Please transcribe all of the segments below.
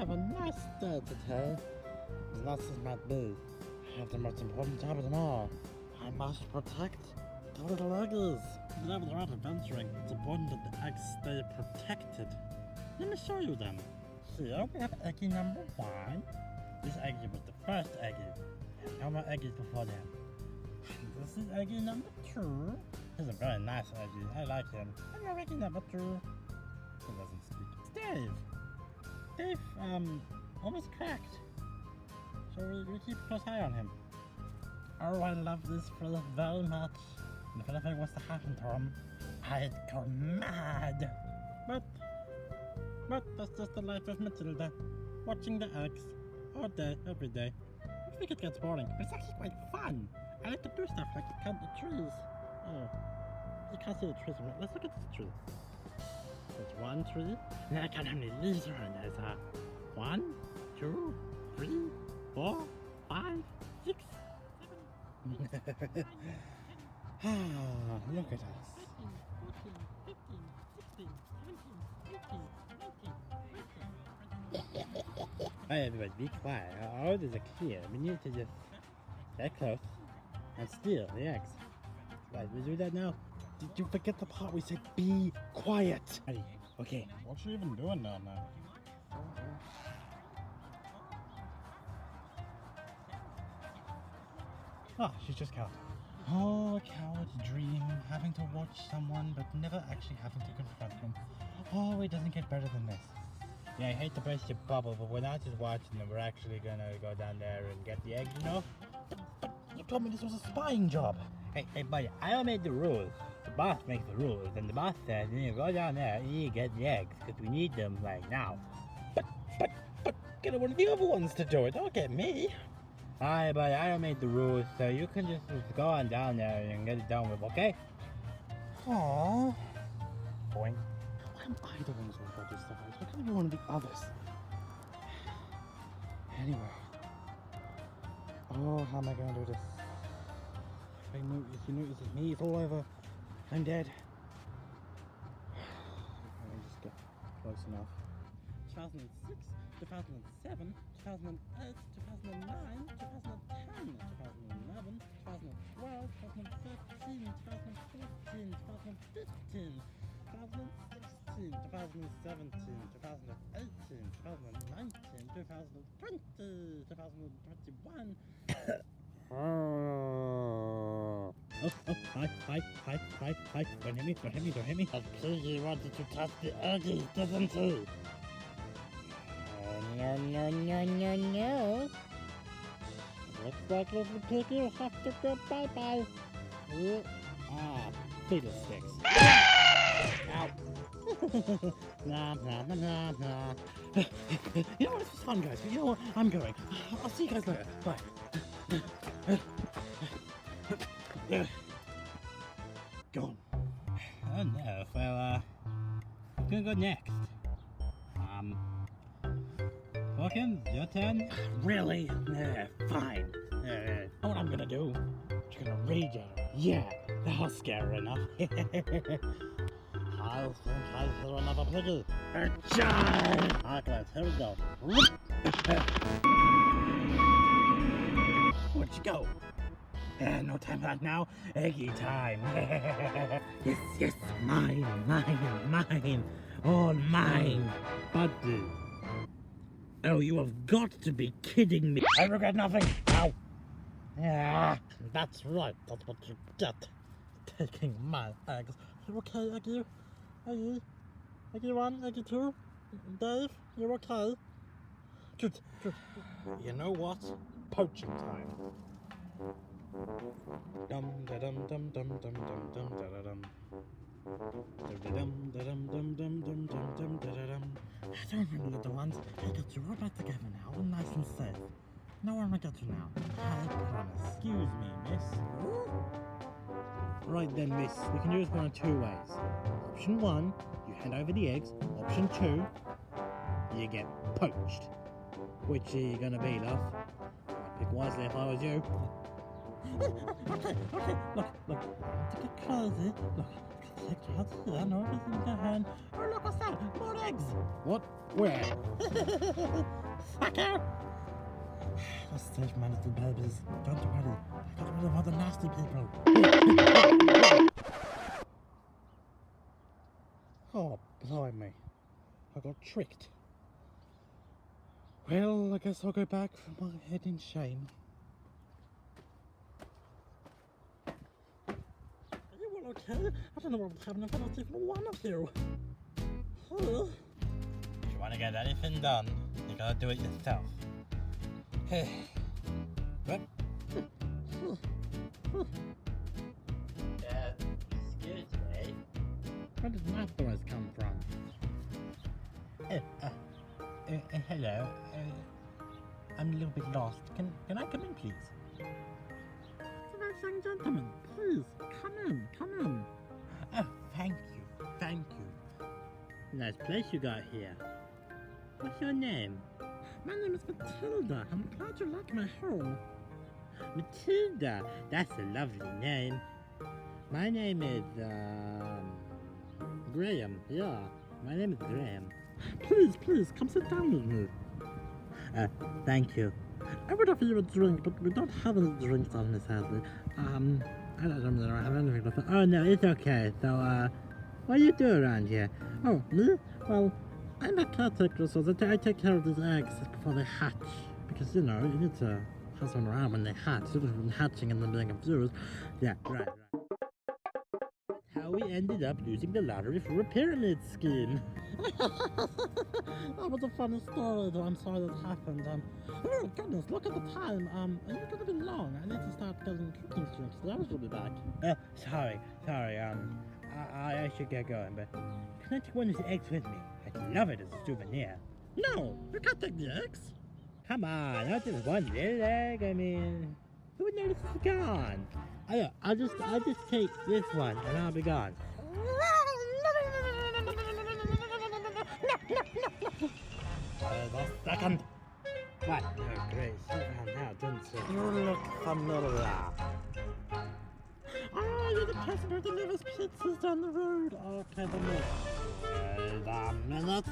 have a nice day today. This is my bee. I have the most important job of them all. I must protect the little eggies. Whenever they're out adventuring, it's important that the eggs stay protected. Let me show you them. Here we have eggie number 1. This eggie was the first eggie. And no more eggies before them. This is eggie number 2. He's a very nice eggie. I like him. And now eggie number 2. He doesn't speak. It's Dave. Dave, almost cracked. So we keep a close eye on him. Oh, I love this fella very much. And if anything was to happen to him, I'd go mad. But that's just the life of Matilda. Watching the eggs all day, every day. I think it gets boring, but it's actually quite fun. I like to do stuff like count the trees. Oh, you can't see the trees. Let's look at this tree. There's 1 tree. And I count how many leaves are on there. There's 1, 2, 3, 4, 5, 6, 7. Look at us. 13, 14, 15, 16, 17, 18, 19. Hey everybody, be quiet. Our orders are clear. We need to just get close and steal the eggs. Right, we do that now. Did you forget the part we said be quiet? Okay. What's she even doing down there? Ah, she's just counting. Oh, a coward's dream, having to watch someone but never actually having to confront them. Oh, it doesn't get better than this. Yeah, I hate to burst your bubble, but we're not just watching them, we're actually gonna go down there and get the eggs, you know? But you told me this was a spying job. Hey, buddy, I don't make the rules. The boss makes the rules, and the boss says you need to go down there and you need to get the eggs, because we need them right now. But, get one of the other ones to do it, don't get me. Alright, buddy, I don't make the rules, so you can just go on down there and get it done with, okay? Aww. Boing. Why am I the one who's worried about this stuff? Why can't I be one of the others? Anyway. Oh, how am I gonna do this? If you notice it's me, it's all over. I'm dead. Let me just get close enough. 2006, 2007, 2008, 2009, 2010, 2011, 2012, 2013, 2014, 2015, 2016, 2017, 2018, 2019, 2020, 2021. Hi. Don't hit me. That piggy wanted to touch the eggie, doesn't he? No. Looks like little piggy will have to go bye-bye. Fiddlesticks. Ow. Nah. You know what, this was fun, guys, but you know what, I'm going. I'll see you guys later. Bye. Gone. Oh no, well, who's gonna go next? Hawkins, your turn? Really? Fine. Know what I'm gonna do? Just gonna rage at her. Yeah, that'll scare her enough. I'll try to throw another piggy. Alright guys, here we go. Where'd you go? No time for that now. Eggy time. Yes, mine. All mine. Buddy. Oh, you have got to be kidding me. I regret nothing. Ow. Yeah, that's right. That's what you get. Taking my eggs. You okay, Eggy? Eggy 1, Eggy 2? Dave, you okay? Good. You know what? Poaching time. Dum da dum dum dum dum dum da da dum. Dum da dum dum dum dum dum da da dum. I don't remember little ones. I got you all back together now, all nice and safe. Know where I got you now. I promise. Excuse me, miss. Right then, miss. We can do this one of 2 ways. Option 1, you hand over the eggs. Option 2, you get poached. Which are you gonna be, love? I'd pick wisely if I was you. Okay. Look. To get crazy. Look, protect her and everything in her hand. Oh, look, what's that? More eggs! What? Where? Fucker! Let's save my little babies. Don't worry. I got rid of all the nasty people. Oh, blimey. I got tricked. Well, I guess I'll go back for my head in shame. Are you all okay? I don't know what's happening. I don't even one of you. If you want to get anything done, you gotta do it yourself. What? Excuse me. Where did that voice come from? Hello. I'm a little bit lost. Can I come in, please? It's a nice young gentleman. Please, come in, come in. Oh, thank you. Nice place you got here. What's your name? My name is Matilda. I'm glad you like my home. Matilda. That's a lovely name. My name is, Graham, yeah. my name is Graham. Please, come sit down with me. Thank you. I would offer you a drink, but we don't have any drinks on me, sadly. I don't have anything to say. Oh, no, it's okay. So, what do you do around here? Oh, me? Well, I'm a caretaker, so that I take care of these eggs before they hatch. Because, you know, you need to have them around when they hatch, sort of hatching and then being abused. Yeah, right. How we ended up losing the lottery for a pyramid scheme. That was a funny story, though. I'm sorry that happened. Oh goodness, look at the time. Are you gonna be long? I need to start getting cooking strips. The others will be back. Sorry. I should get going, but can I take one of the eggs with me? I'd love it as a souvenir. No, you can't take the eggs. Come on, not just one little egg. I mean, who would notice it's gone? I'll just take this one and I'll be gone. A second. What? Oh, great. She found out, didn't she? You look familiar. Oh, you're the person who delivers pizzas down the road. Okay, then look. Wait a minute.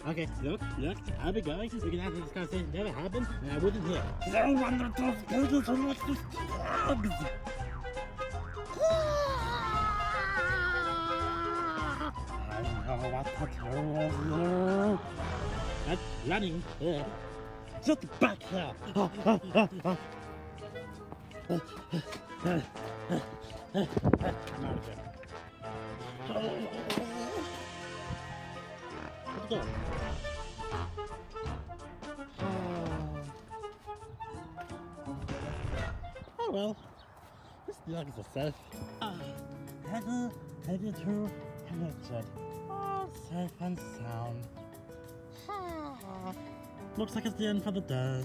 Okay, look, I'll be going. We can have this conversation never happened, and I wasn't here. No wonder those pizzas are like these dogs. I know what to do. That's running. Get back here. I'm out of here. Let's go. Oh well, this dog is a safe. Headed to Richard. All safe and sound. Looks like it's the end for the day.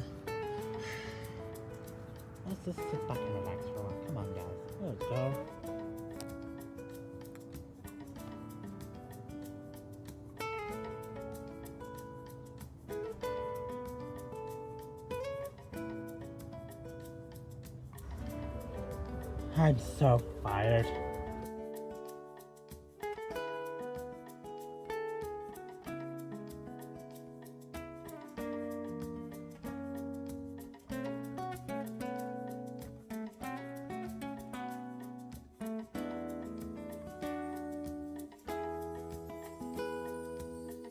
Let's just sit back and relax for a while. Come on, guys. Let's go. I'm so fired.